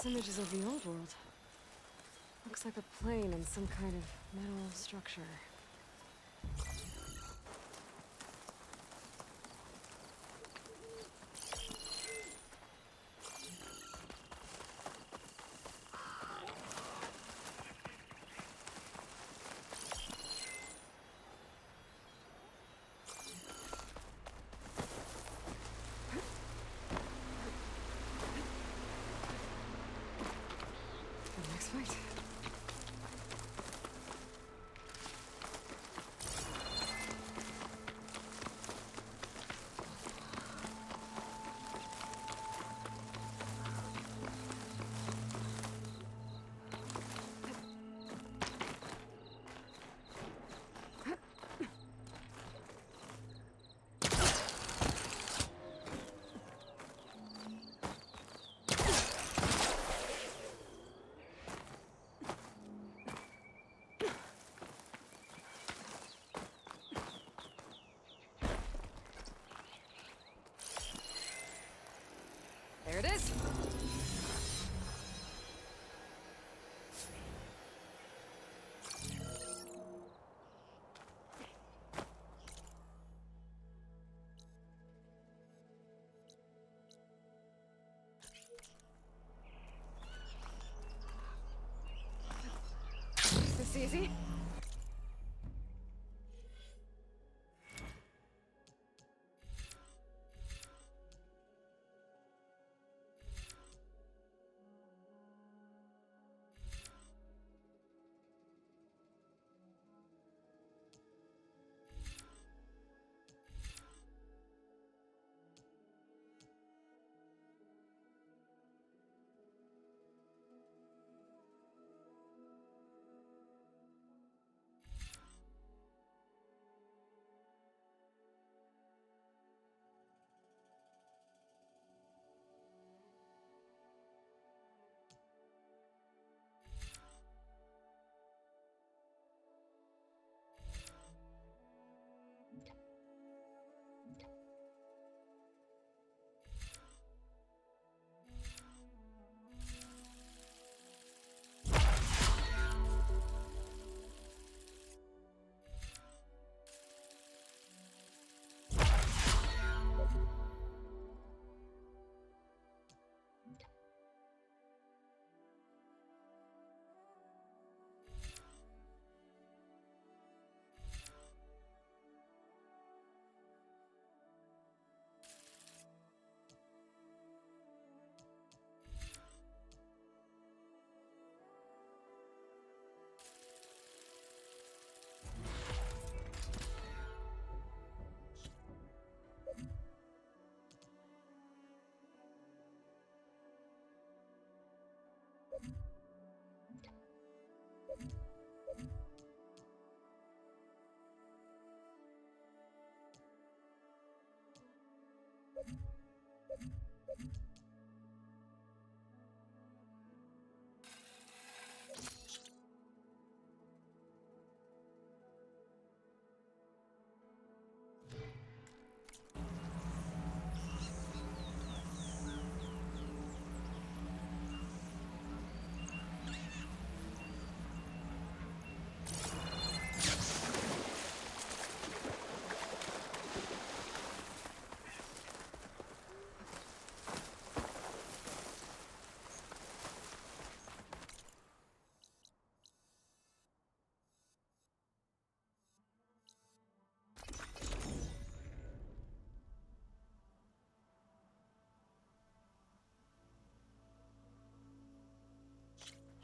Nice images of the old world. Looks like a plane and some kind of metal structure. Next fight. There it is! Is this easy?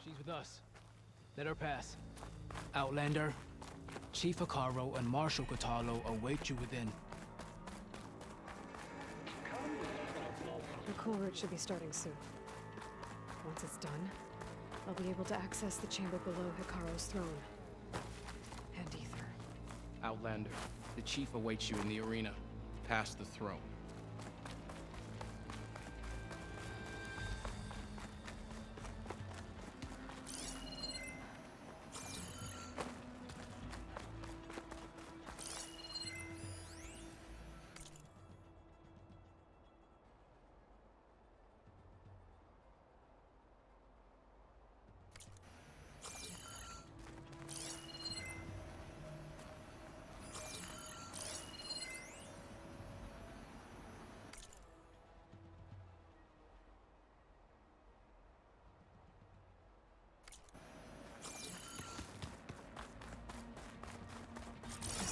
She's with us. Let her pass. Outlander, Chief Hekarro and Marshal Kotallo await you within. The KULRUT should be starting soon. Once it's done, I'll be able to access the chamber below Hekarro's throne. And Ether. Outlander, the Chief awaits you in the arena, past the throne.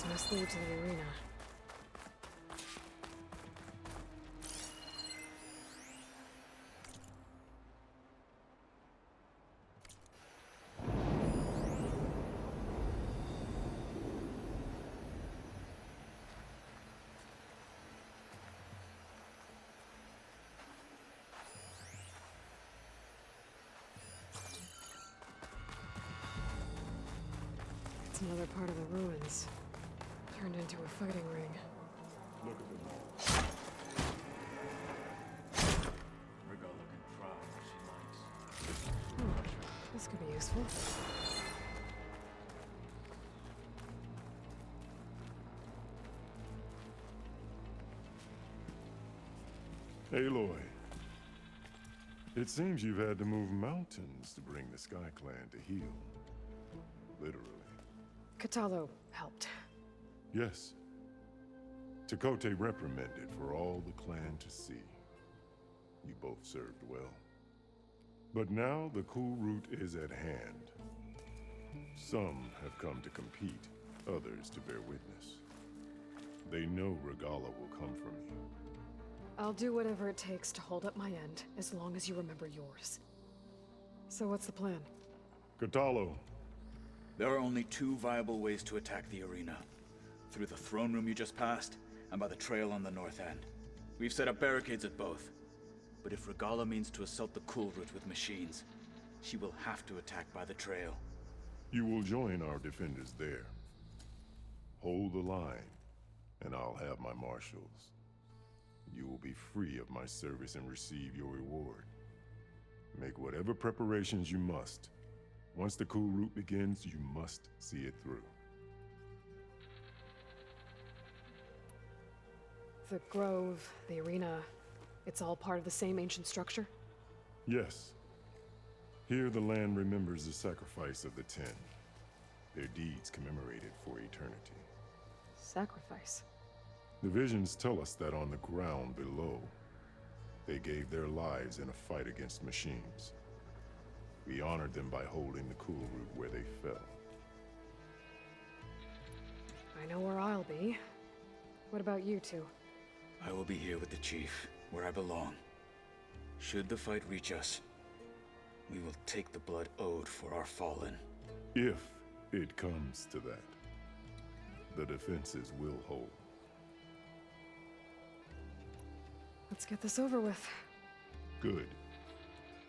must lead to the arena. It's another part of the ruins, turned into a fighting ring. Look at them all. Regala can cry if she likes. This could be useful. Aloy. It seems you've had to move mountains to bring the Sky Clan to heel. Literally. Katalo helped. Yes. Tekote reprimanded for all the clan to see. You both served well. But now the KULRUT is at hand. Some have come to compete, others to bear witness. They know Regala will come from you. I'll do whatever it takes to hold up my end, as long as you remember yours. So what's the plan? Katalo. There are only two viable ways to attack the arena. Through the throne room you just passed, and by the trail on the north end. We've set up barricades at both. But if Regala means to assault the KULRUT with machines, she will have to attack by the trail. You will join our defenders there. Hold the line, and I'll have my marshals. You will be free of my service and receive your reward. Make whatever preparations you must. Once the KULRUT begins, you must see it through. The grove, the arena, it's all part of the same ancient structure? Yes. Here the land remembers the sacrifice of the Ten. Their deeds commemorated for eternity. Sacrifice? The visions tell us that on the ground below, they gave their lives in a fight against machines. We honored them by holding the KULRUT where they fell. I know where I'll be. What about you two? I will be here with the chief, where I belong. Should the fight reach us, we will take the blood owed for our fallen. If it comes to that, the defenses will hold. Let's get this over with. Good.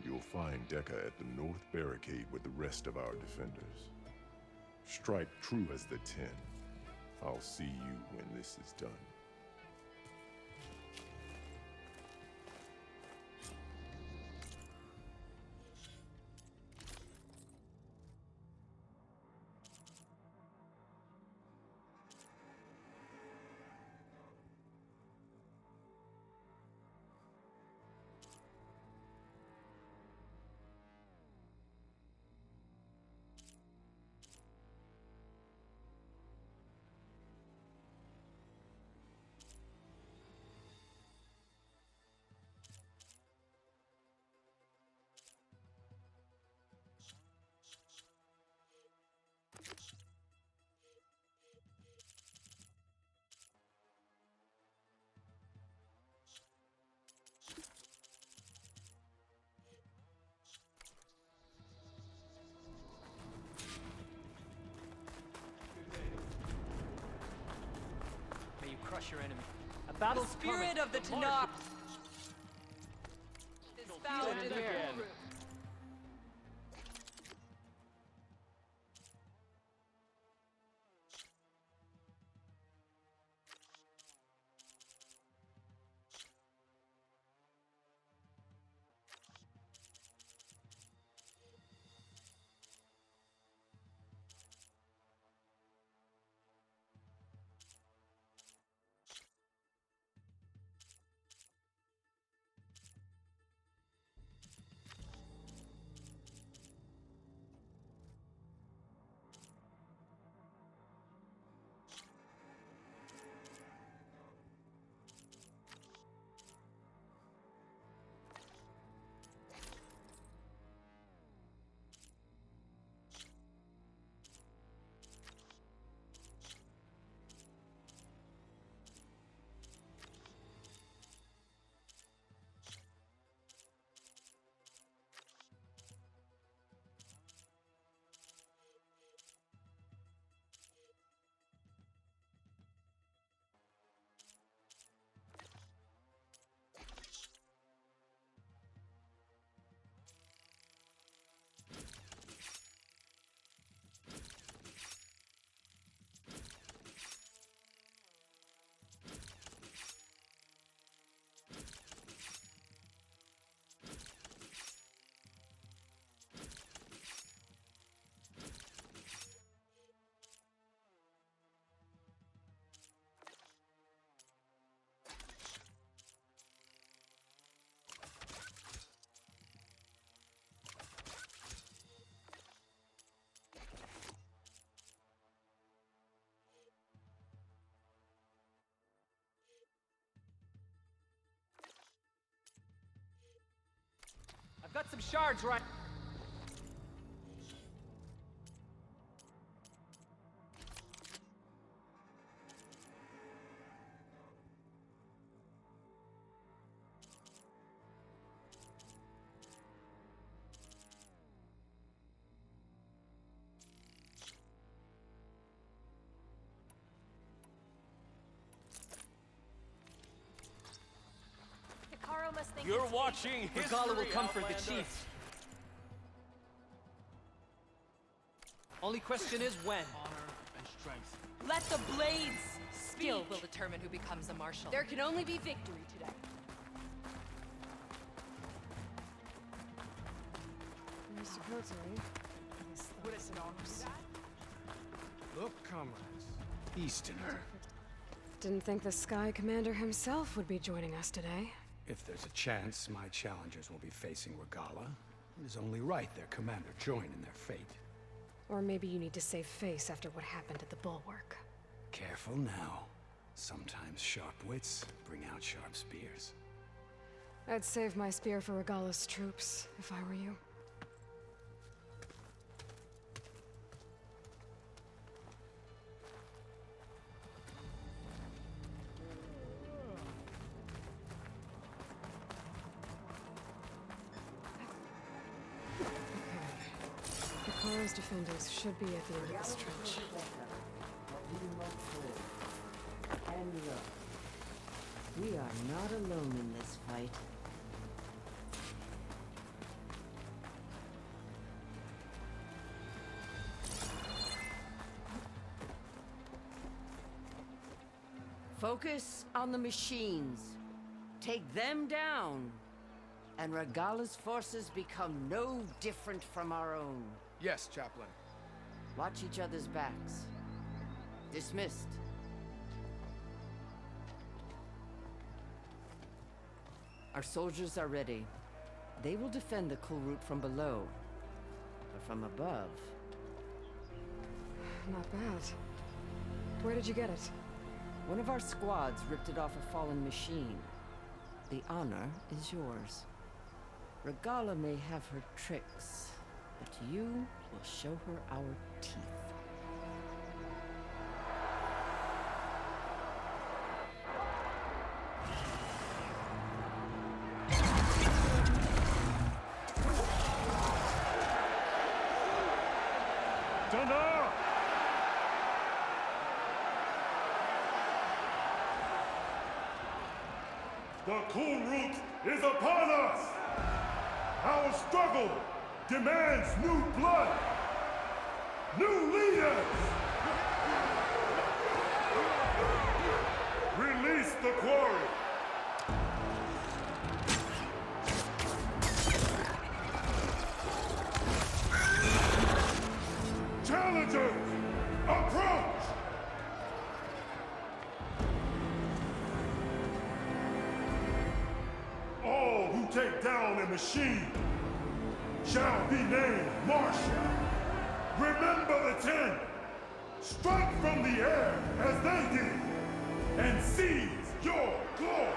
You'll find Dekka at the north barricade with the rest of our defenders. Strike true as the Ten. I'll see you when this is done. May you crush your enemy. A battle's The spirit coming. of the Tanakh is found Send in it the again. KULRUT. Got some shards right. Hikaru must think You're it's watching history, Regala will come for the Outlander. chief. Only question is when. Honor and strength. Let the blades skill will determine who becomes a marshal. There can only be victory today. Mr. Kotari, What is it, arms? Look, comrades. Easterner. didn't think the Sky Commander himself would be joining us today. If there's a chance my challengers will be facing Regala, it is only right their commander join in their fate. Or maybe you need to save face after what happened at the Bulwark. Careful now. Sometimes sharp wits bring out sharp spears. I'd save my spear for Regala's troops, if I were you. Hikaru's defenders should be at the end of this trench. And look, we are not alone in this fight. Focus on the machines. Take them down. And Regala's forces become no different from our own. Yes, Chaplain. Watch each other's backs. Dismissed. Our soldiers are ready. They will defend the KULRUT from below. But from above... Not bad. Where did you get it? One of our squads ripped it off a fallen machine. The honor is yours. Regala may have her tricks, but you will show her our teeth. Stand up! The KULRUT is upon us! Our struggle demands new blood! New leaders! Release the quarry! Challengers, approach! All who take down a machine shall be named marshal. Remember the 10. Strike from the air as they did, and seize your glory.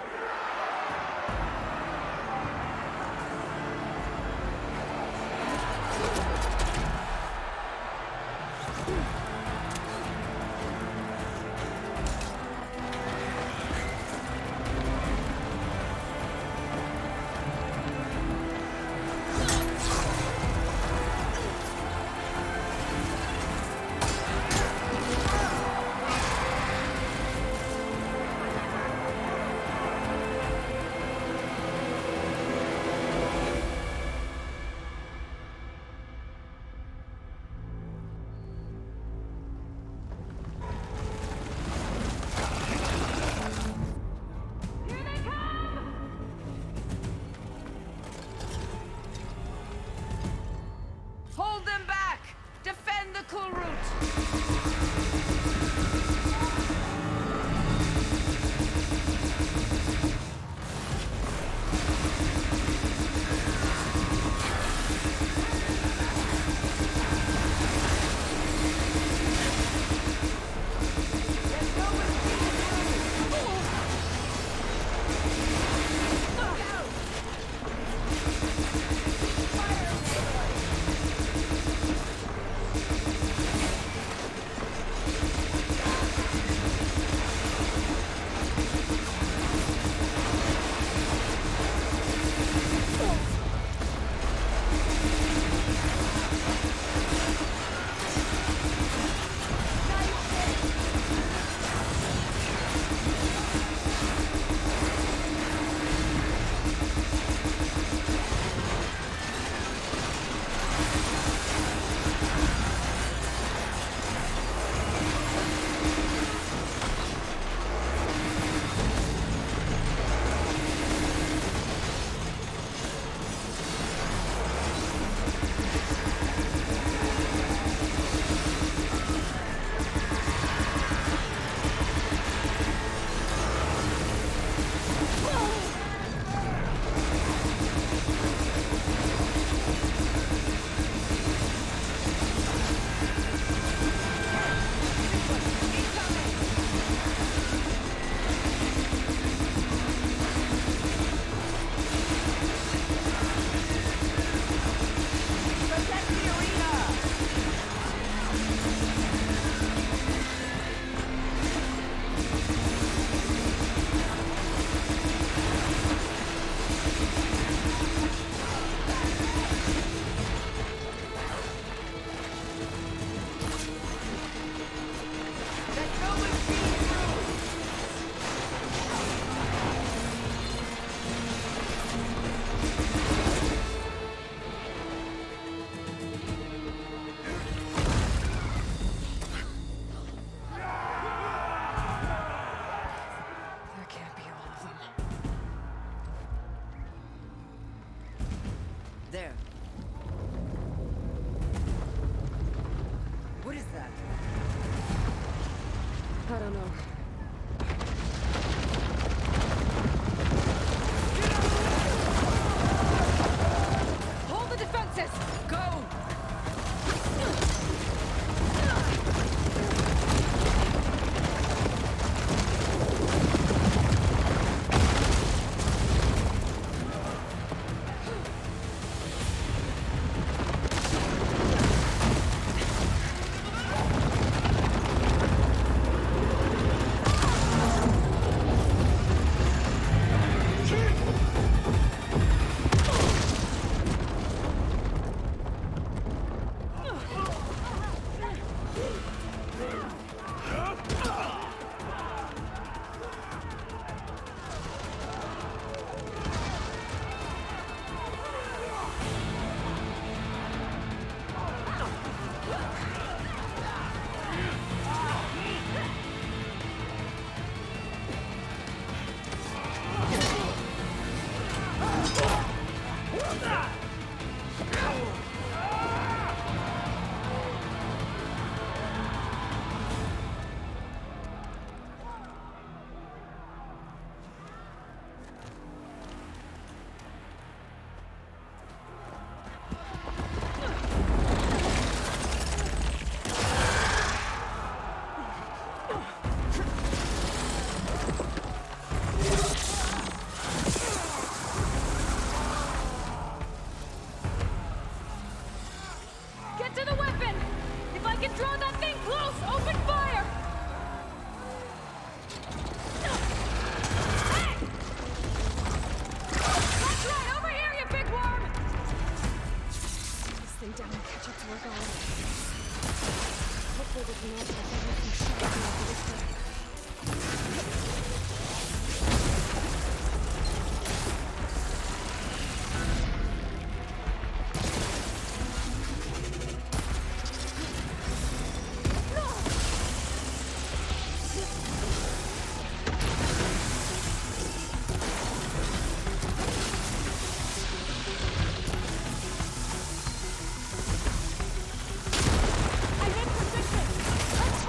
is that? I don't know. Hold the defenses! Go! Get to the weapon! If I can draw that thing close, open fire! Hey! That's right, over here, you big worm! Take this thing down and catch up to work on. Hopefully we can also get some shots after this thing. I hit position! Let's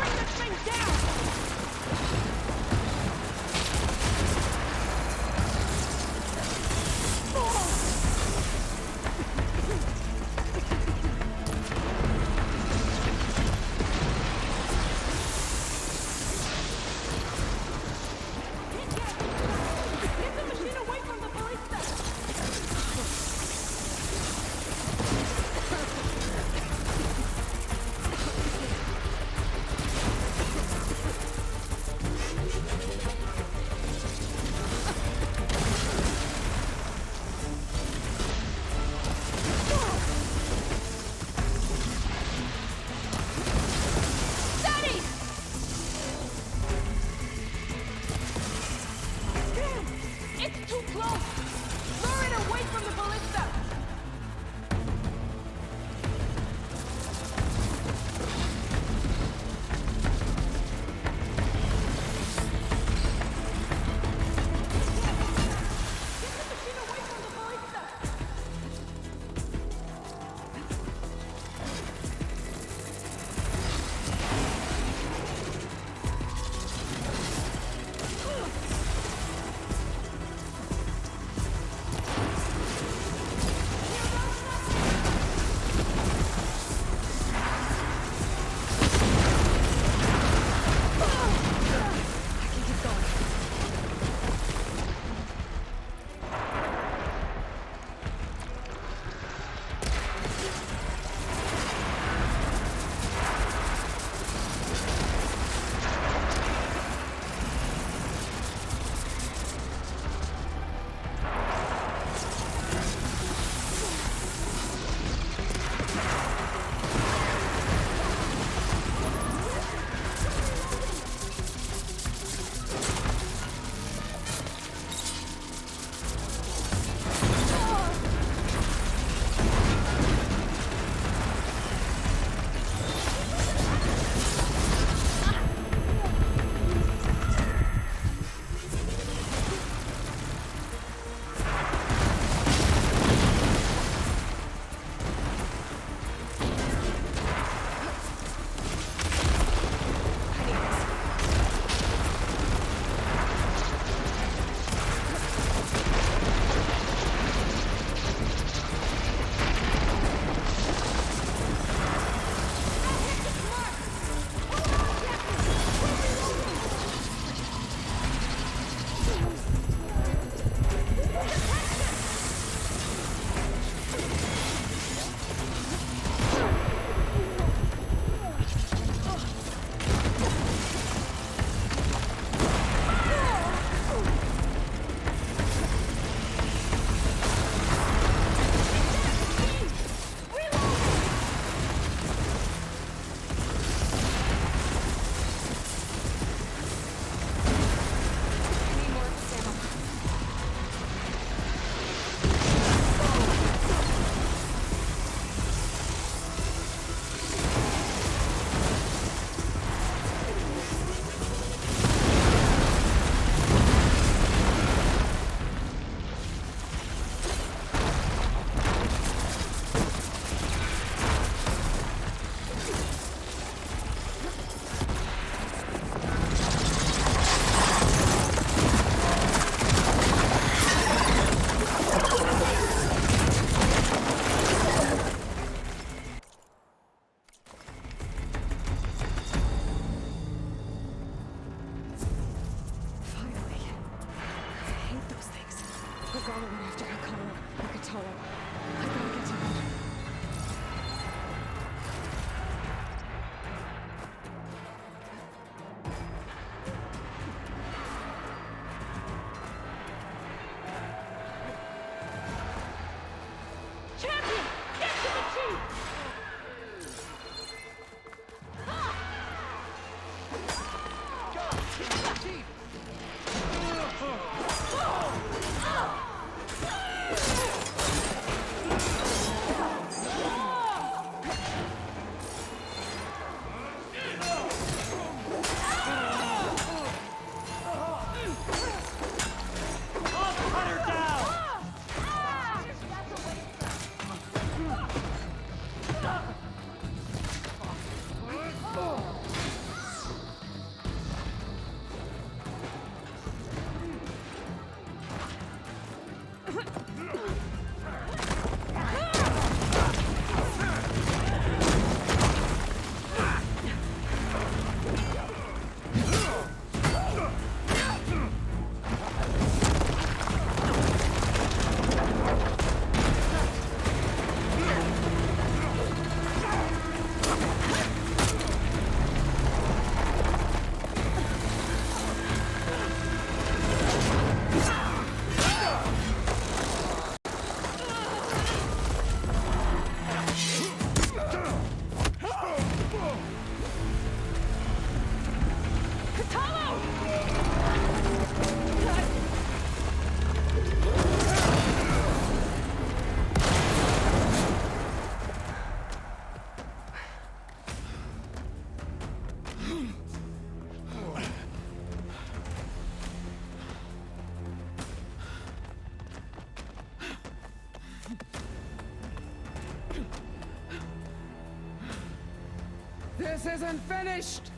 This isn't finished!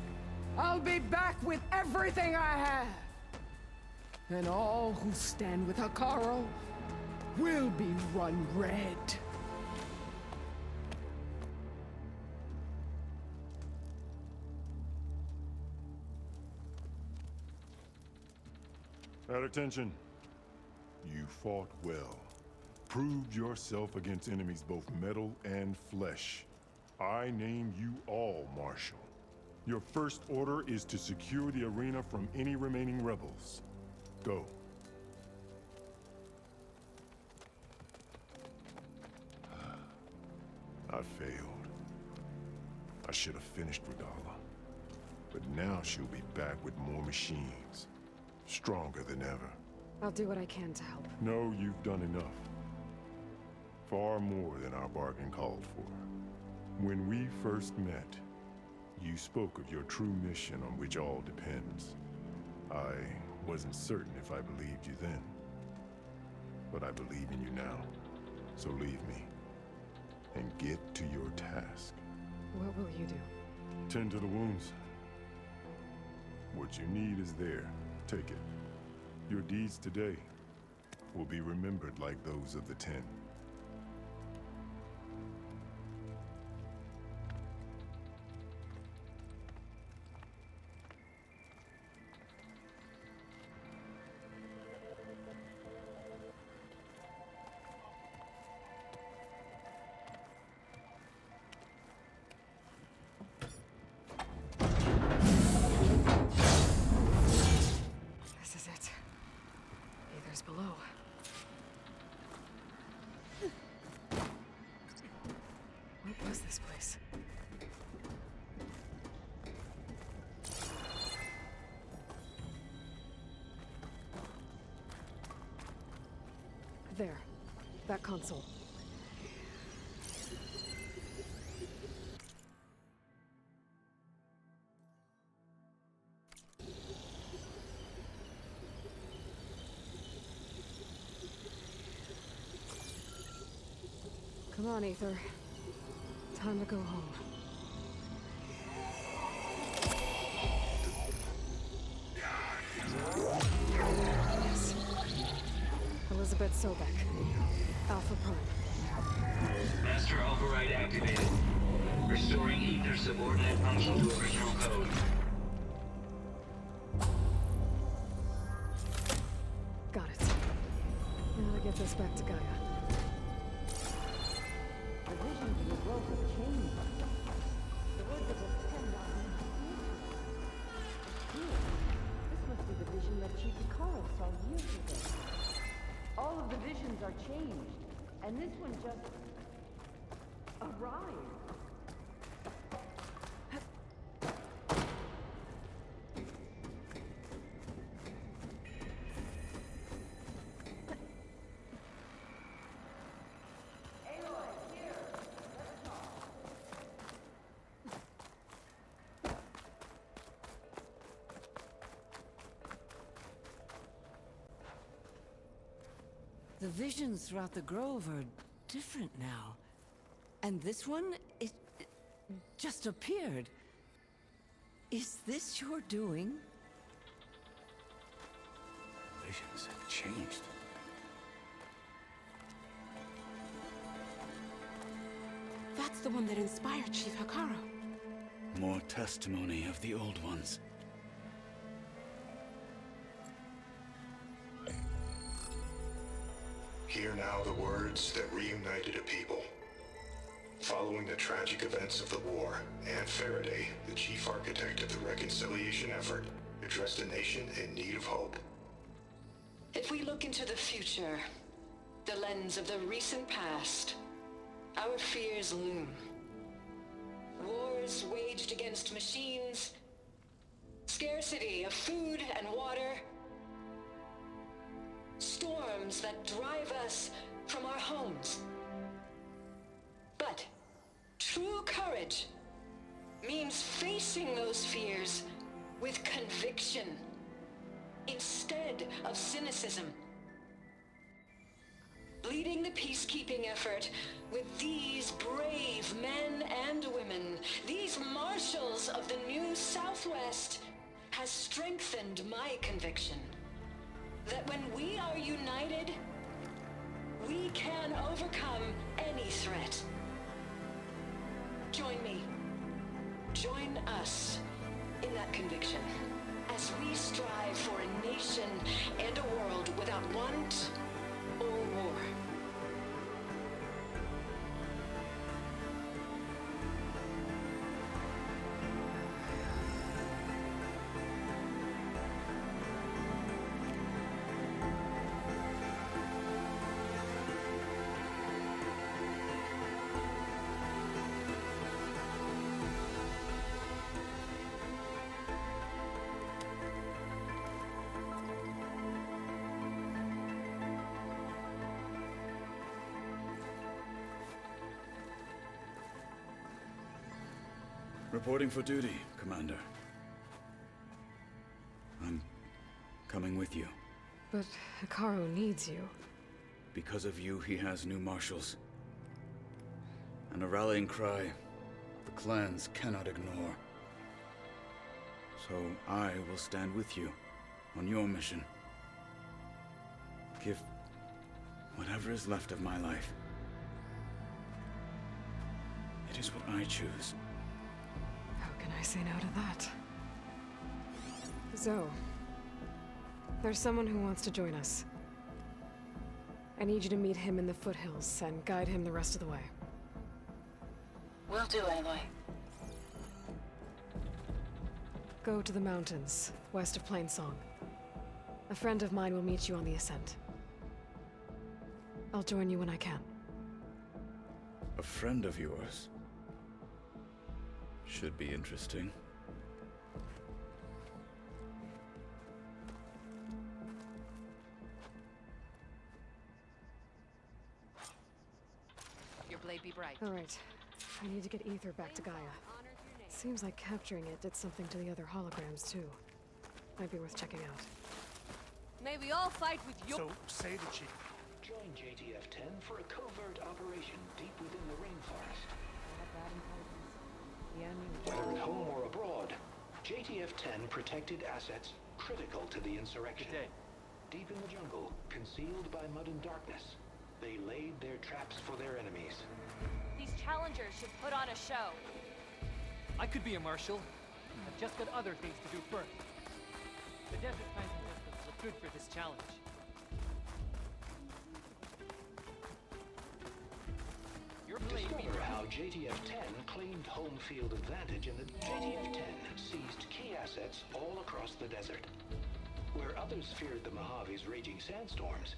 I'll be back with everything I have! And all who stand with Hekarro will be run red. At attention. You fought well. Proved yourself against enemies both metal and flesh. I name you all Marshal. Your first order is to secure the arena from any remaining rebels. Go. I failed. I should have finished Regala. But now she'll be back with more machines. Stronger than ever. I'll do what I can to help. No, you've done enough. Far more than our bargain called for. When we first met, you spoke of your true mission on which all depends. I wasn't certain if I believed you then. But I believe in you now. So leave me. And get to your task. What will you do? Tend to the wounds. What you need is there. Take it. Your deeds today will be remembered like those of the 10. This is it. Aether's below. What was this place? There. That console. Come on, Aether. Time to go home. Yes. Elizabeth Sobek. Alpha Prime. Master override activated. Restoring Aether subordinate function to original code. Got it. Now to get this back to Gaia. The visions of the growth have changed. The words of the 10 are here. This must be the vision that Chief Hekarro saw years ago. All of the visions are changed, and this one just arrived. The visions throughout the grove are different now. And this one, it just appeared. Is this your doing? Visions have changed. That's the one that inspired Chief Hekarro. More testimony of the old ones. Hear now the words that reunited a people. Following the tragic events of the war, Anne Faraday, the chief architect of the reconciliation effort, addressed a nation in need of hope. If we look into the future, the lens of the recent past, our fears loom. Wars waged against machines, scarcity of food and water, storms that drive us from our homes. But true courage means facing those fears with conviction instead of cynicism. leading the peacekeeping effort with these brave men and women, these marshals of the new Southwest, has strengthened my conviction that when we are united, we can overcome any threat. Join me. Join us in that conviction as we strive for a nation and a world without want or war. Reporting for duty, Commander. I'm coming with you. But Hekarro needs you. Because of you, he has new marshals. And a rallying cry the clans cannot ignore. So I will stand with you on your mission. Give whatever is left of my life. It is what I choose. How can I say no to that? Zoe, there's someone who wants to join us. I need you to meet him in the foothills and guide him the rest of the way. Will do, Aloy. Go to the mountains, west of Plainsong. A friend of mine will meet you on the ascent. I'll join you when I can. A friend of yours? Should be interesting. Your blade be bright. All right. I need to get Ether back to Gaia. Seems like capturing it did something to the other holograms, too. Might be worth checking out. May we all fight with you. So, say the chief. Join JTF-10 for a covert operation deep within the rainforest. Whether at home or abroad, JTF-10 protected assets critical to the insurrection. Deep in the jungle, concealed by mud and darkness, they laid their traps for their enemies. These challengers should put on a show. I could be a marshal. I've just got other things to do first. The desert plant contestants look good for this challenge. Discover how JTF-10 claimed home field advantage and that JTF-10 seized key assets all across the desert. Where others feared the Mojave's raging sandstorms,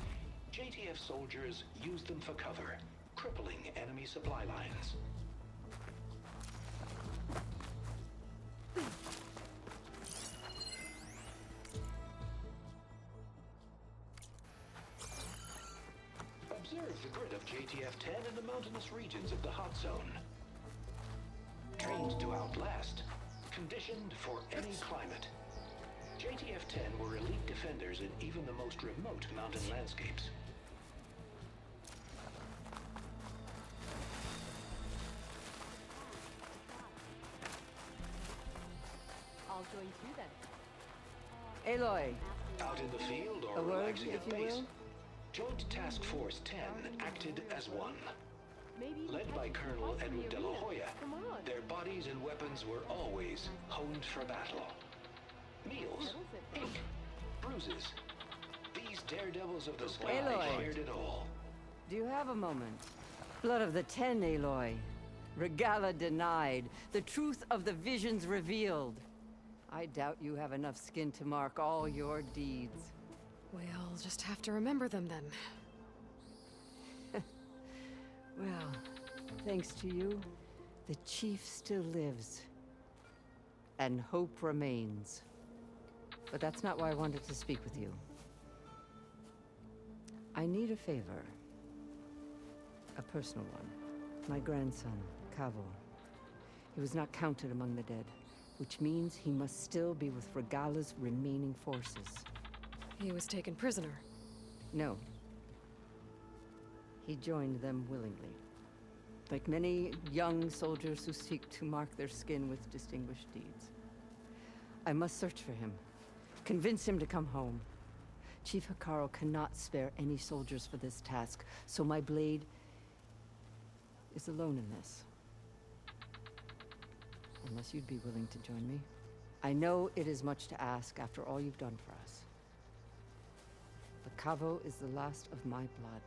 JTF soldiers used them for cover, crippling enemy supply lines. Observe the grid of JTF-10 in the mountainous regions of the hot zone. Trained to outlast, conditioned for any climate. JTF-10 were elite defenders in even the most remote mountain landscapes. I'll join you then. Aloy. Out in the field or relaxing at base, Joint Task Force 10 acted as one. Led by Colonel Edward de la Hoya, their bodies and weapons were always honed for battle. Meals, ink, bruises. These daredevils of the sky shared it all. Do you have a moment? Blood of the Ten, Aloy. Regala denied. The truth of the visions revealed. I doubt you have enough skin to mark all your deeds. We'll just have to remember them then. Well, thanks to you, the chief still lives. And hope remains. But that's not why I wanted to speak with you. I need a favor. A personal one. My grandson, Cavo. He was not counted among the dead, which means he must still be with Regala's remaining forces. He was taken prisoner. No. He joined them willingly. Like many young soldiers who seek to mark their skin with distinguished deeds. I must search for him. Convince him to come home. Chief Hekarro cannot spare any soldiers for this task, so my blade is alone in this. Unless you'd be willing to join me. I know it is much to ask after all you've done for us. But Kavo is the last of my blood.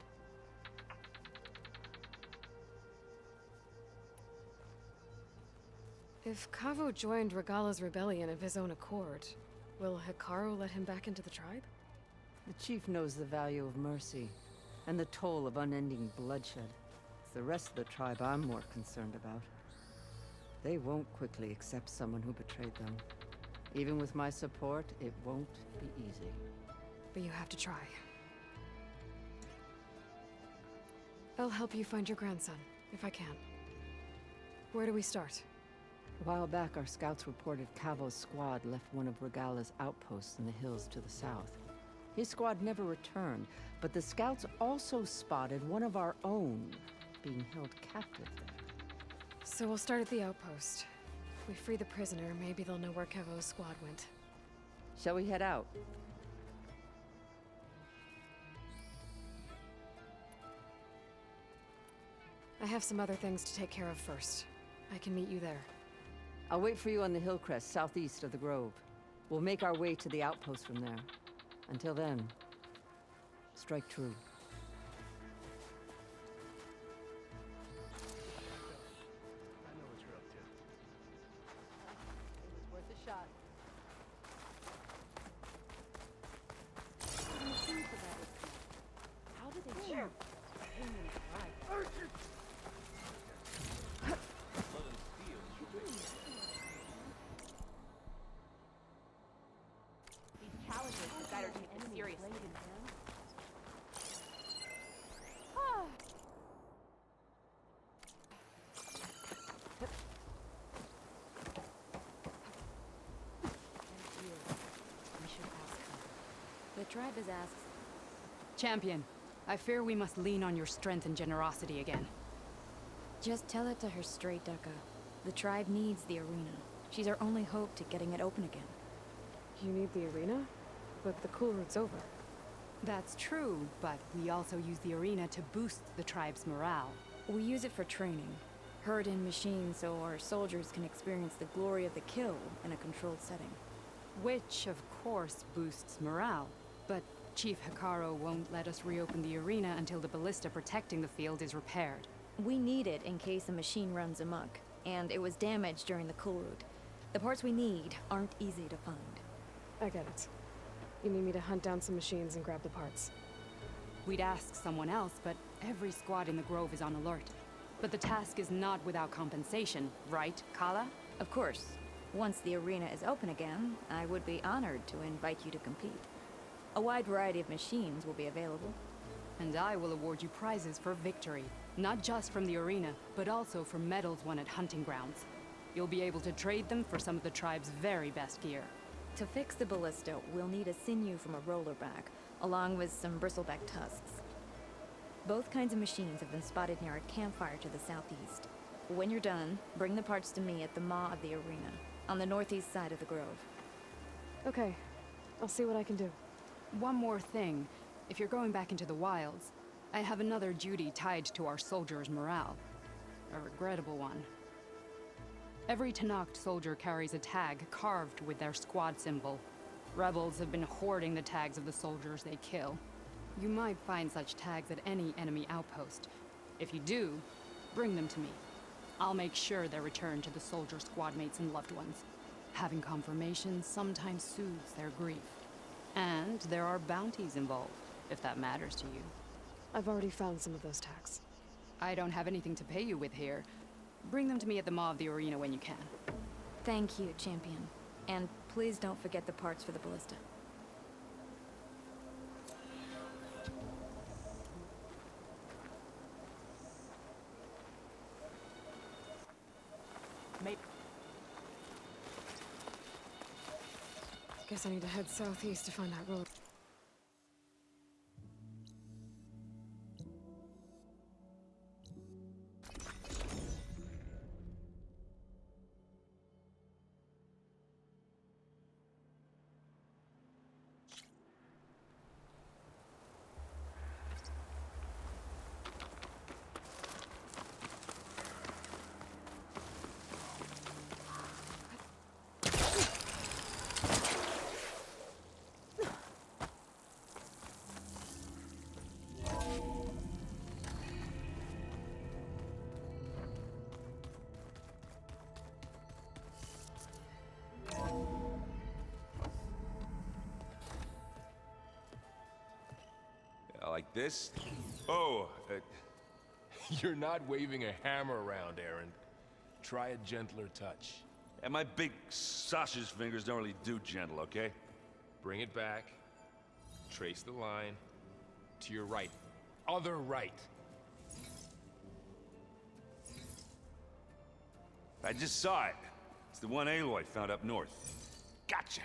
If Kavo joined Regala's rebellion of his own accord, will Hekarro let him back into the tribe? The chief knows the value of mercy, and the toll of unending bloodshed. It's the rest of the tribe I'm more concerned about. They won't quickly accept someone who betrayed them. Even with my support, it won't be easy. But you have to try. I'll help you find your grandson, if I can. Where do we start? A while back, our scouts reported Kavo's squad left one of Regala's outposts in the hills to the south. His squad never returned, but the scouts also spotted one of our own being held captive there. So we'll start at the outpost. If we free the prisoner, maybe they'll know where Kavo's squad went. Shall we head out? I have some other things to take care of first. I can meet you there. I'll wait for you on the hill crest southeast of the grove. We'll make our way to the outpost from there. Until then, strike true. I know what you're up to. It was worth a shot. How did they shoot? The tribe has asked. Champion, I fear we must lean on your strength and generosity again. Just tell it to her straight, Ducka. The tribe needs the arena. She's our only hope to getting it open again. You need the arena? But the KULRUT's over. That's true, but we also use the arena to boost the tribe's morale. We use it for training. Herd in machines so our soldiers can experience the glory of the kill in a controlled setting. Which, of course, boosts morale. But Chief Hekarro won't let us reopen the arena until the ballista protecting the field is repaired. We need it in case the machine runs amok, and it was damaged during the KULRUT. The parts we need aren't easy to find. I get it. You need me to hunt down some machines and grab the parts. We'd ask someone else, but every squad in the grove is on alert. But the task is not without compensation, right, Kala? Of course. Once the arena is open again, I would be honored to invite you to compete. A wide variety of machines will be available. And I will award you prizes for victory, not just from the arena, but also for medals won at hunting grounds. You'll be able to trade them for some of the tribe's very best gear. To fix the ballista, we'll need a sinew from a rollerback, along with some bristleback tusks. Both kinds of machines have been spotted near a campfire to the southeast. When you're done, bring the parts to me at the maw of the arena, on the northeast side of the grove. Okay. I'll see what I can do. One more thing. If you're going back into the wilds, I have another duty tied to our soldiers' morale. A regrettable one. Every Tenakth soldier carries a tag carved with their squad symbol. Rebels have been hoarding the tags of the soldiers they kill. You might find such tags at any enemy outpost. If you do, bring them to me. I'll make sure they're returned to the soldier squad mates and loved ones. Having confirmation sometimes soothes their grief. And there are bounties involved, if that matters to you. I've already found some of those tags. I don't have anything to pay you with here. Bring them to me at the maw of the arena when you can. Thank you, Champion. And please don't forget the parts for the ballista. Guess I need to head southeast to find that road. Like this? Oh, you're not waving a hammer around, Aaron. Try a gentler touch. And my big sausage fingers don't really do gentle, okay? Bring it back. Trace the line. To your right. Other right. I just saw it. It's the one Aloy found up north. Gotcha!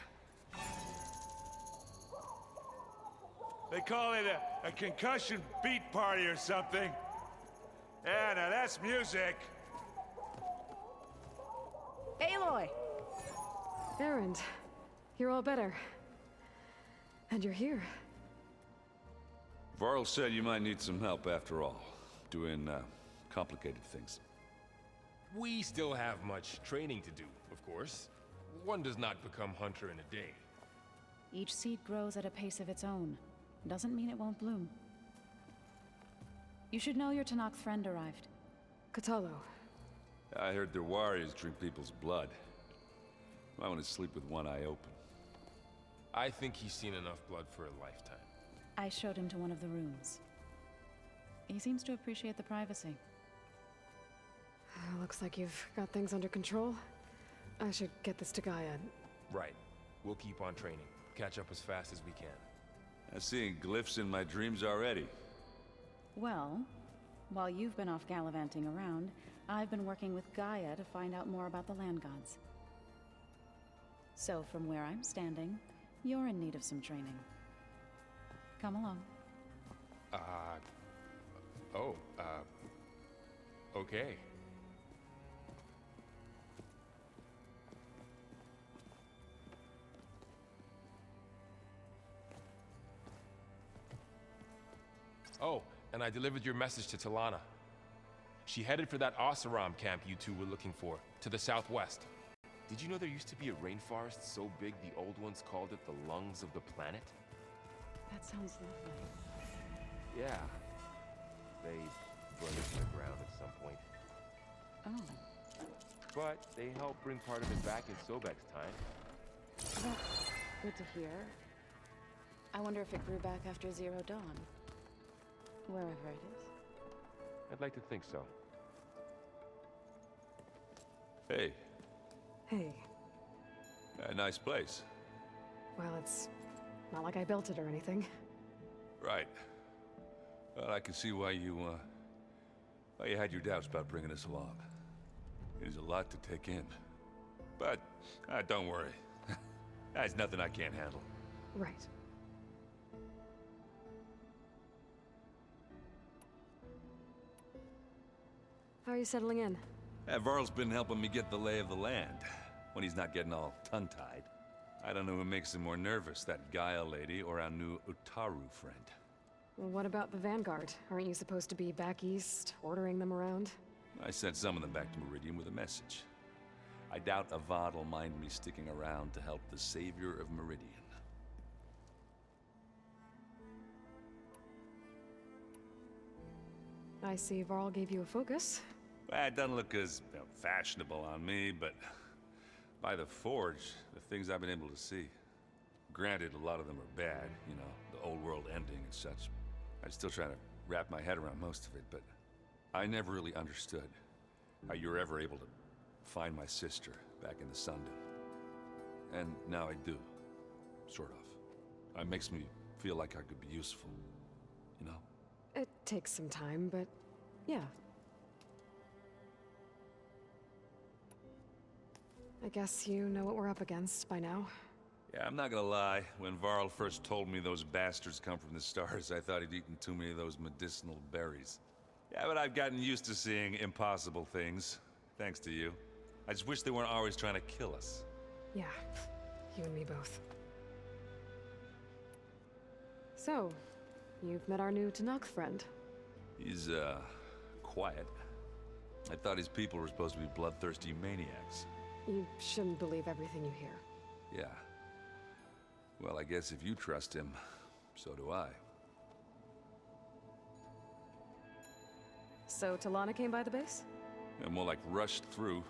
They call it a concussion beat party or something. Yeah, now that's music. Aloy! Erend, you're all better. And you're here. Varl said you might need some help after all. Doing, complicated things. We still have much training to do, of course. One does not become hunter in a day. Each seed grows at a pace of its own. Doesn't mean it won't bloom. You should know your Tanakh friend arrived. Kotallo. I heard their warriors drink people's blood. I want to sleep with one eye open. I think he's seen enough blood for a lifetime. I showed him to one of the rooms. He seems to appreciate the privacy. Looks like you've got things under control. I should get this to Gaia. Right. We'll keep on training. Catch up as fast as we can. I'm seeing glyphs in my dreams already. Well, while you've been off gallivanting around, I've been working with Gaia to find out more about the land gods. So from where I'm standing, you're in need of some training. Come along. Okay. Oh, and I delivered your message to Talana. She headed for that Oseram camp you two were looking for, to the southwest. Did you know there used to be a rainforest so big the old ones called it the lungs of the planet? That sounds lovely. Yeah. They burned it to the ground at some point. Oh. But they helped bring part of it back in Sobek's time. That's good to hear. I wonder if it grew back after Zero Dawn. Wherever it is. I'd like to think so. Hey. Hey. A nice place. Well, it's not like I built it or anything. Right. Well, I can see why you had your doubts about bringing us along. It is a lot to take in. But, don't worry. That's nothing I can't handle. Right. How are you settling in? Varl's been helping me get the lay of the land, when he's not getting all tongue-tied. I don't know who makes him more nervous, that Gaia lady or our new Utaru friend. Well, what about the Vanguard? Aren't you supposed to be back east, ordering them around? I sent some of them back to Meridian with a message. I doubt Avad will mind me sticking around to help the savior of Meridian. I see Varl gave you a focus. Well, it doesn't look as fashionable on me, but by the Forge, the things I've been able to see. Granted, a lot of them are bad, you know, the old world ending and such. I'm still trying to wrap my head around most of it, but I never really understood how you were ever able to find my sister back in the Sundom. And now I do, sort of. It makes me feel like I could be useful, you know? It takes some time, but yeah. I guess you know what we're up against by now. Yeah, I'm not gonna lie. When Varl first told me those bastards come from the stars, I thought he'd eaten too many of those medicinal berries. Yeah, but I've gotten used to seeing impossible things, thanks to you. I just wish they weren't always trying to kill us. Yeah, you and me both. So, you've met our new Tanakh friend. He's, quiet. I thought his people were supposed to be bloodthirsty maniacs. You shouldn't believe everything you hear. Yeah. Well, I guess if you trust him, so do I. So Talana came by the base? Yeah, more like rushed through.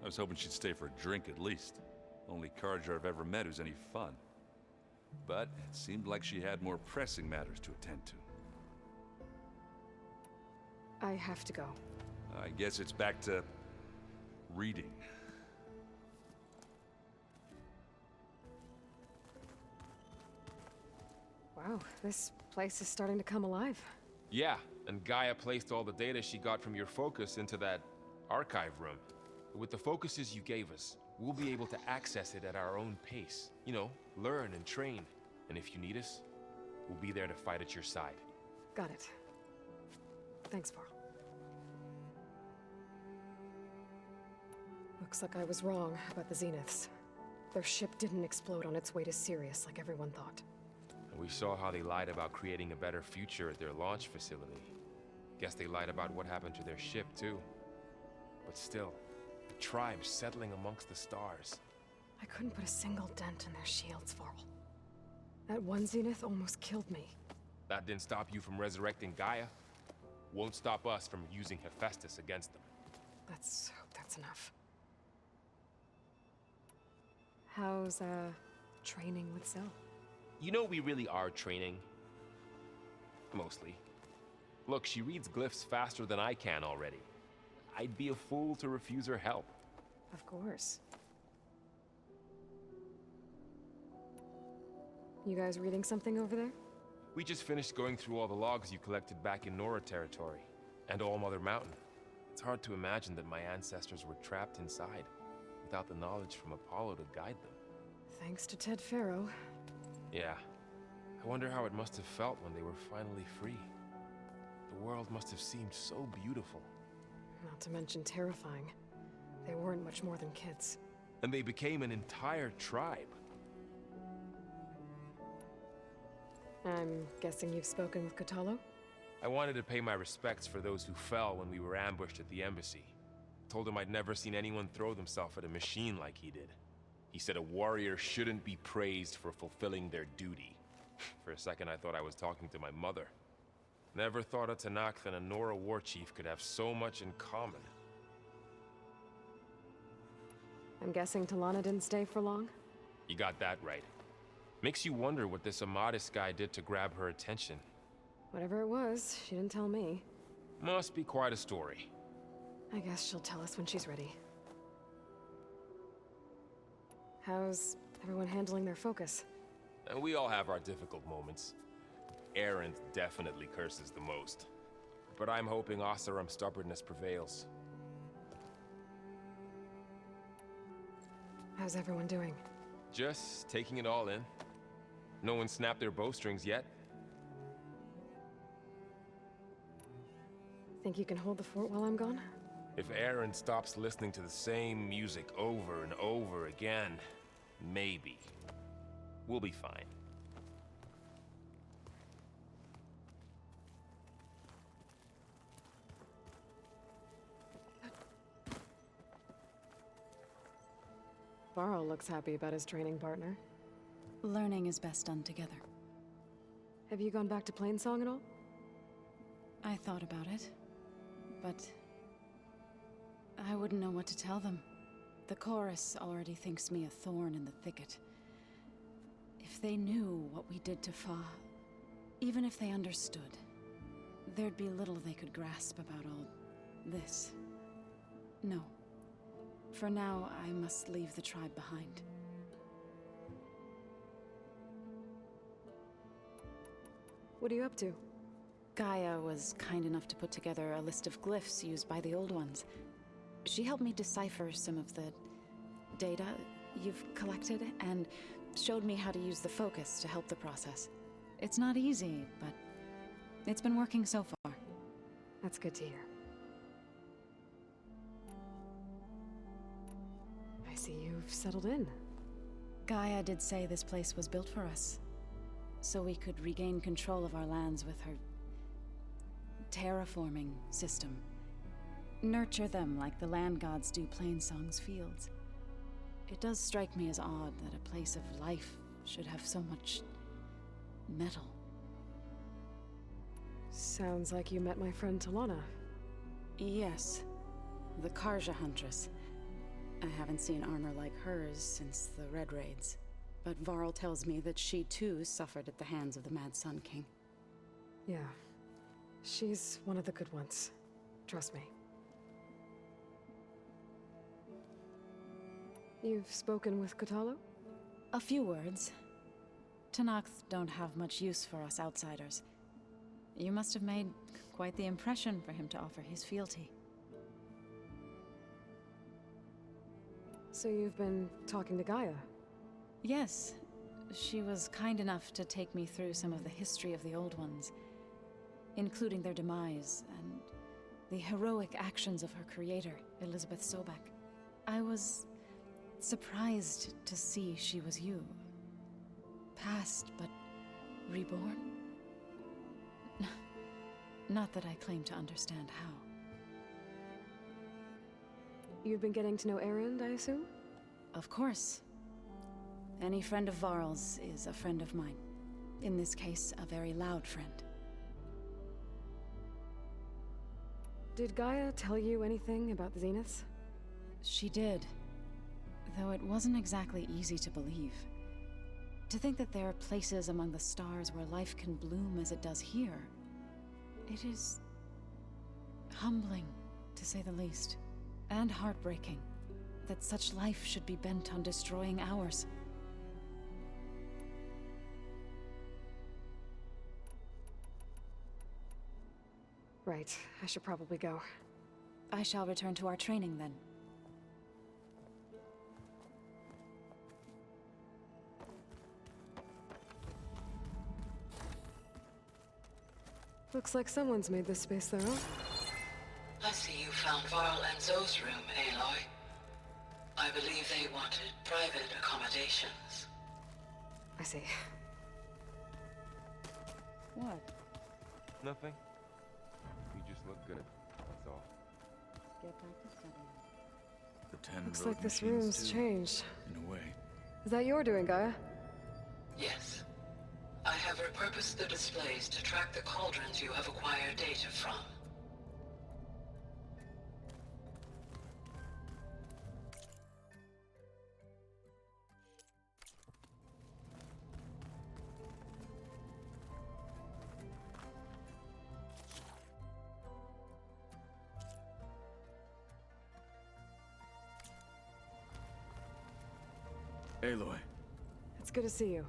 I was hoping she'd stay for a drink at least. Only Carja I've ever met who's any fun. But it seemed like she had more pressing matters to attend to. I have to go. I guess it's back to reading. Wow, this place is starting to come alive. Yeah, and Gaia placed all the data she got from your focus into that archive room. With the focuses you gave us, we'll be able to access it at our own pace. You know, learn and train. And if you need us, we'll be there to fight at your side. Got it. Thanks, Varl. Looks like I was wrong about the Zeniths. Their ship didn't explode on its way to Sirius like everyone thought. And we saw how they lied about creating a better future at their launch facility. Guess they lied about what happened to their ship, too. But still, the tribe's settling amongst the stars. I couldn't put a single dent in their shields, Varl. That one Zenith almost killed me. That didn't stop you from resurrecting Gaia. Won't stop us from using Hephaestus against them. Let's hope that's enough. How's, training with Zell? You know we really are training. Mostly. Look, she reads glyphs faster than I can already. I'd be a fool to refuse her help. Of course. You guys reading something over there? We just finished going through all the logs you collected back in Nora territory, and All Mother Mountain. It's hard to imagine that my ancestors were trapped inside, without the knowledge from Apollo to guide them. Thanks to Ted Faro. Yeah. I wonder how it must have felt when they were finally free. The world must have seemed so beautiful. Not to mention terrifying. They weren't much more than kids. And they became an entire tribe. I'm guessing you've spoken with Kotallo? I wanted to pay my respects for those who fell when we were ambushed at the embassy. Told him I'd never seen anyone throw themselves at a machine like he did. He said a warrior shouldn't be praised for fulfilling their duty. For a second I thought I was talking to my mother. Never thought a Tanakh and a Nora war chief could have so much in common. I'm guessing Talana didn't stay for long? You got that right. Makes you wonder what this Amadis guy did to grab her attention. Whatever it was, she didn't tell me. Must be quite a story. I guess she'll tell us when she's ready. How's everyone handling their focus? And we all have our difficult moments. Erend definitely curses the most. But I'm hoping Oseram's stubbornness prevails. How's everyone doing? Just taking it all in. No one snapped their bowstrings yet. Think you can hold the fort while I'm gone? If Erend stops listening to the same music over and over again, maybe. We'll be fine. Varl looks happy about his training partner. Learning is best done together. Have you gone back to Plainsong at all? I thought about it, but I wouldn't know what to tell them. The chorus already thinks me a thorn in the thicket. If they knew what we did to Fa, even if they understood, there'd be little they could grasp about all this. No. For now, I must leave the tribe behind. What are you up to? Gaia was kind enough to put together a list of glyphs used by the Old Ones. She helped me decipher some of the data you've collected, and showed me how to use the focus to help the process. It's not easy, but it's been working so far. That's good to hear. I see you've settled in. Gaia did say this place was built for us, so we could regain control of our lands with her terraforming system. Nurture them like the land gods do Plainsong's fields. It does strike me as odd that a place of life should have so much metal. Sounds like you met my friend Talana. Yes, the Karja Huntress. I haven't seen armor like hers since the Red Raids, but Varl tells me that she too suffered at the hands of the Mad Sun King. Yeah, she's one of the good ones. Trust me. You've spoken with Kotallo? A few words. Tenakth don't have much use for us outsiders. You must have made quite the impression for him to offer his fealty. So you've been talking to Gaia? Yes. She was kind enough to take me through some of the history of the Old Ones, including their demise and the heroic actions of her creator, Elizabeth Sobek. I was surprised to see she was you. Past, but reborn? Not that I claim to understand how. You've been getting to know Erend, I assume? Of course. Any friend of Varl's is a friend of mine. In this case, a very loud friend. Did Gaia tell you anything about the Zeniths? She did. Though it wasn't exactly easy to believe. To think that there are places among the stars where life can bloom as it does here. It is humbling, to say the least. And heartbreaking that such life should be bent on destroying ours. Right, I should probably go. I shall return to our training then. Looks like someone's made this space their own. I see you found Varl and Zoe's room, Aloy. I believe they wanted private accommodations. I see. What? Nothing. You just look good. That's all. Get back to studying. The 10 Looks road like this machines room's too, changed. in a way. Is that your doing, Gaia? Yes. I have repurposed the displays to track the cauldrons you have acquired data from. Aloy. It's good to see you.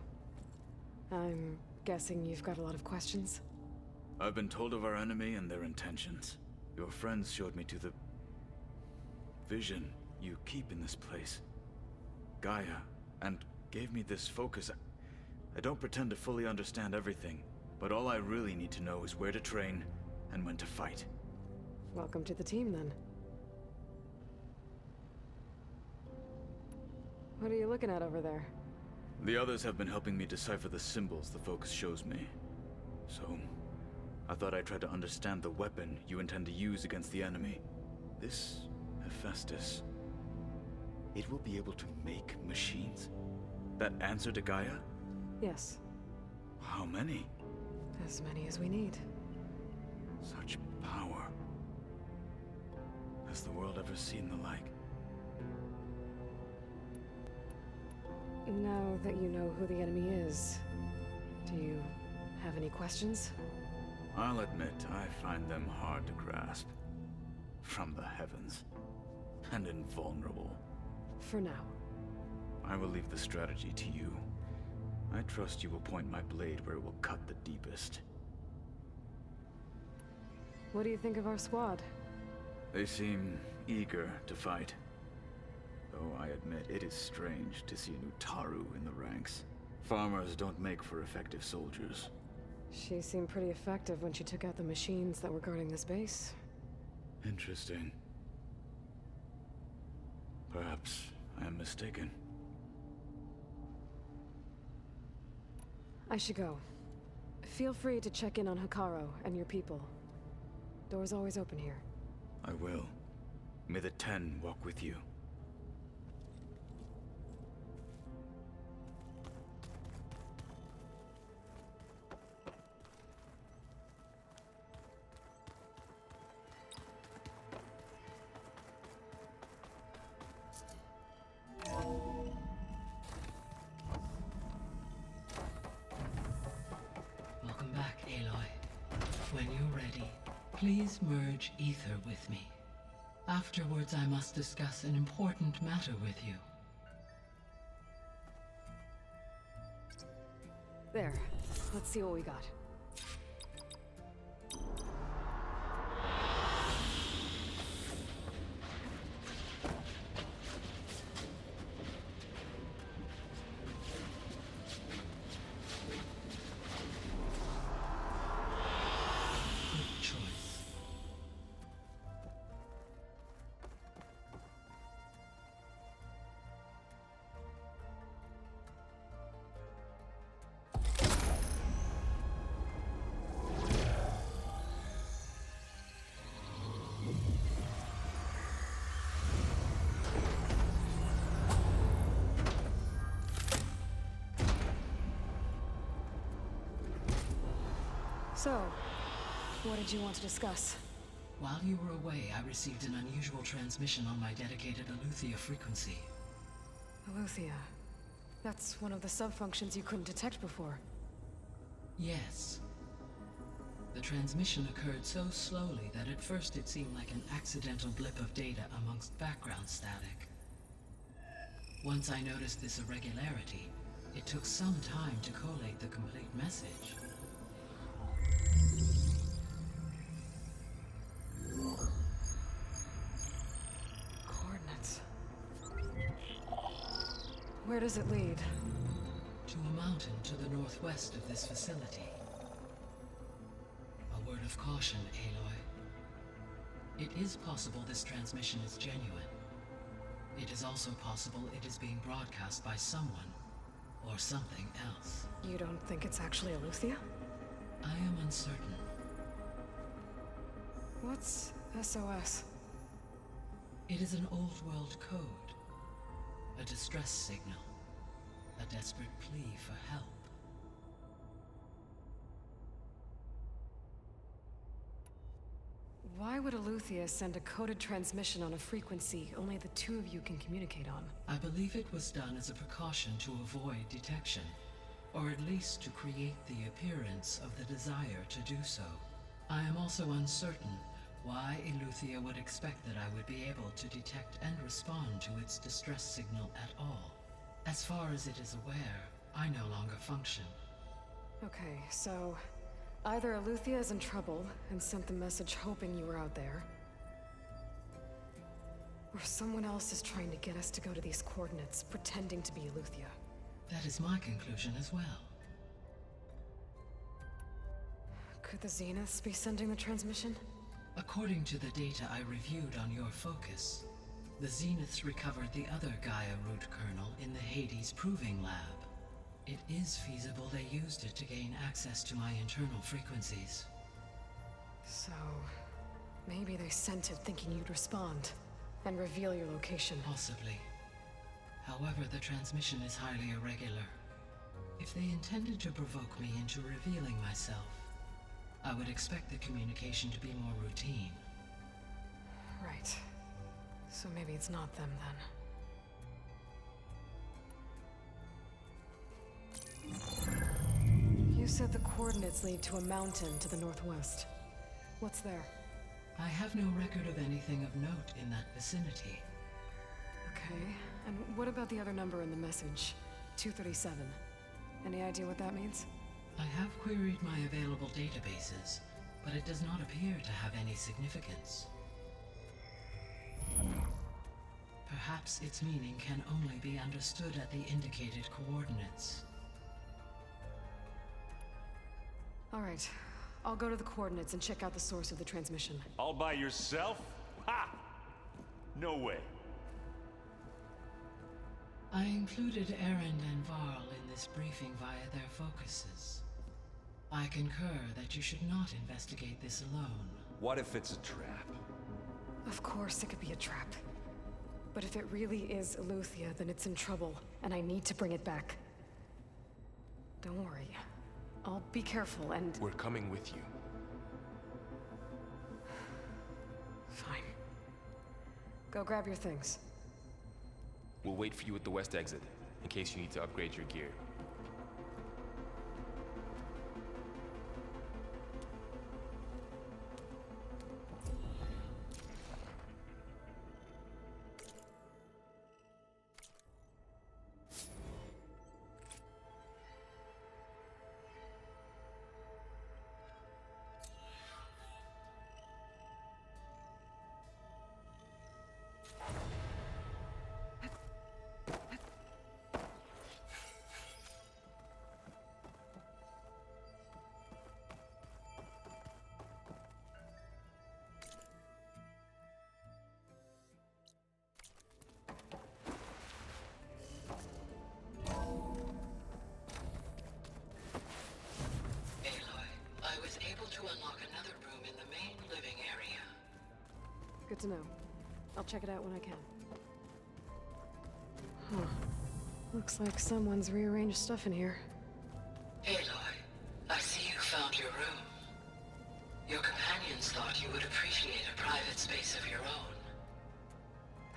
I'm guessing you've got a lot of questions? I've been told of our enemy and their intentions. Your friends showed me to the vision you keep in this place, Gaia, and gave me this focus. I don't pretend to fully understand everything, but all I really need to know is where to train and when to fight. Welcome to the team, then. What are you looking at over there? The others have been helping me decipher the symbols the focus shows me. So, I thought I'd try to understand the weapon you intend to use against the enemy. This Hephaestus, it will be able to make machines? That answer to Gaia? Yes. How many? As many as we need. Such power. Has the world ever seen the like? Now that you know who the enemy is, do you have any questions? I'll admit, I find them hard to grasp. From the heavens. And invulnerable. For now. I will leave the strategy to you. I trust you will point my blade where it will cut the deepest. What do you think of our squad? They seem eager to fight. Though I admit it is strange to see a new Taru in the ranks. Farmers don't make for effective soldiers. She seemed pretty effective when she took out the machines that were guarding this base. Interesting. Perhaps I am mistaken. I should go. Feel free to check in on Hekarro and your people. Door's always open here. I will. May the 10 walk with you. Welcome back, Aloy. When you're ready, Please merge ether with me. Afterwards, I must discuss an important matter with you. There. Let's see what we got. So, what did you want to discuss? While you were away, I received an unusual transmission on my dedicated Aletheia frequency. Aletheia. That's one of the sub-functions you couldn't detect before. Yes. The transmission occurred so slowly that at first it seemed like an accidental blip of data amongst background static. Once I noticed this irregularity, it took some time to collate the complete message. Coordinates. Where does it lead? To a mountain to the northwest of this facility. A word of caution, Aloy. It is possible this transmission is genuine. It is also possible it is being broadcast by someone, or something else. You don't think it's actually Aletheia? I am uncertain. What's SOS? It is an old world code. A distress signal. A desperate plea for help. Why would Aletheia send a coded transmission on a frequency only the two of you can communicate on? I believe it was done as a precaution to avoid detection, or at least to create the appearance of the desire to do so. I am also uncertain why Aletheia would expect that I would be able to detect and respond to its distress signal at all. As far as it is aware, I no longer function. Okay, so either Aletheia is in trouble and sent the message hoping you were out there, or someone else is trying to get us to go to these coordinates, pretending to be Aletheia. That is my conclusion as well. Could the Zeniths be sending the transmission? According to the data I reviewed on your focus, the Zeniths recovered the other Gaia root kernel in the Hades Proving Lab. It is feasible they used it to gain access to my internal frequencies. So, maybe they sent it thinking you'd respond and reveal your location. Possibly. However, the transmission is highly irregular. If they intended to provoke me into revealing myself, I would expect the communication to be more routine. Right. So maybe it's not them then. You said the coordinates lead to a mountain to the northwest. What's there? I have no record of anything of note in that vicinity. Okay, and what about the other number in the message? 237. Any idea what that means? I have queried my available databases, but it does not appear to have any significance. Perhaps its meaning can only be understood at the indicated coordinates. All right, I'll go to the coordinates and check out the source of the transmission. All by yourself? Ha! No way. I included Erend and Varl in this briefing via their focuses. I concur that you should not investigate this alone. What if it's a trap? Of course it could be a trap. But if it really is Aletheia, then it's in trouble, and I need to bring it back. Don't worry. I'll be careful and... We're coming with you. Fine. Go grab your things. We'll wait for you at the west exit, in case you need to upgrade your gear. Good to know. I'll check it out when I can. Huh. Looks like someone's rearranged stuff in here. Aloy, I see you found your room. Your companions thought you would appreciate a private space of your own.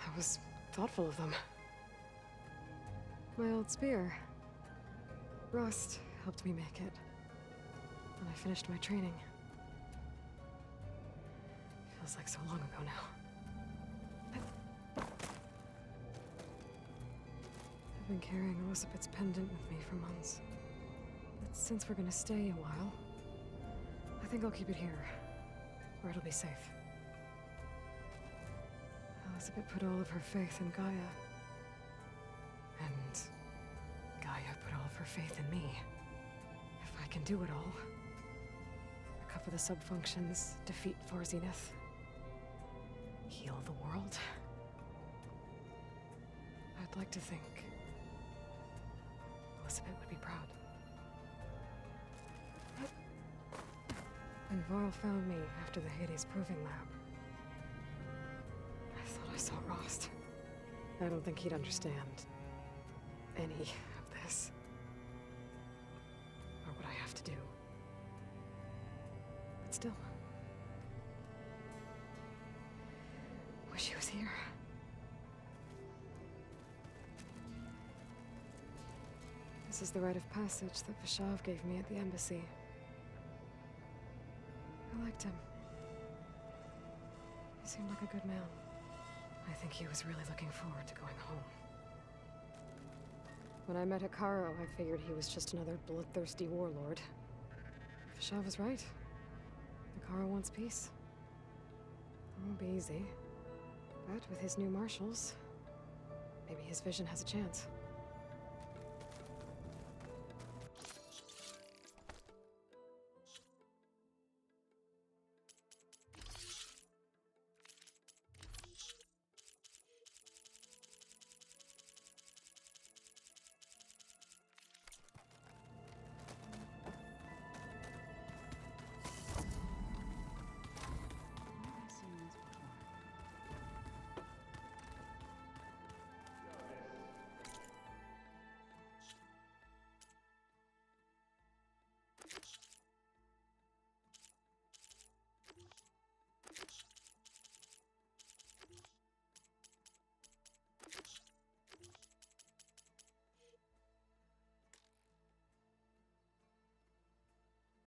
That was thoughtful of them. My old spear. Rust helped me make it. When I finished my training. Feels like so long ago now. I've been carrying Elizabeth's pendant with me for months. But since we're gonna stay a while, I think I'll keep it here, where it'll be safe. Elizabeth put all of her faith in Gaia. And Gaia put all of her faith in me. If I can do it all, recover the subfunctions, defeat For Zenith, heal the world, I'd like to think Elizabeth would be proud. When Varl found me after the Hades Proving Lab, I thought I saw Rost. I don't think he'd understand any of this. Or what I have to do. But still. Wish he was here. This is the rite of passage that Vashav gave me at the embassy. I liked him. He seemed like a good man. I think he was really looking forward to going home. When I met Hekarro, I figured he was just another bloodthirsty warlord. Vashav was right. Hekarro wants peace. It won't be easy. But with his new marshals, maybe his vision has a chance.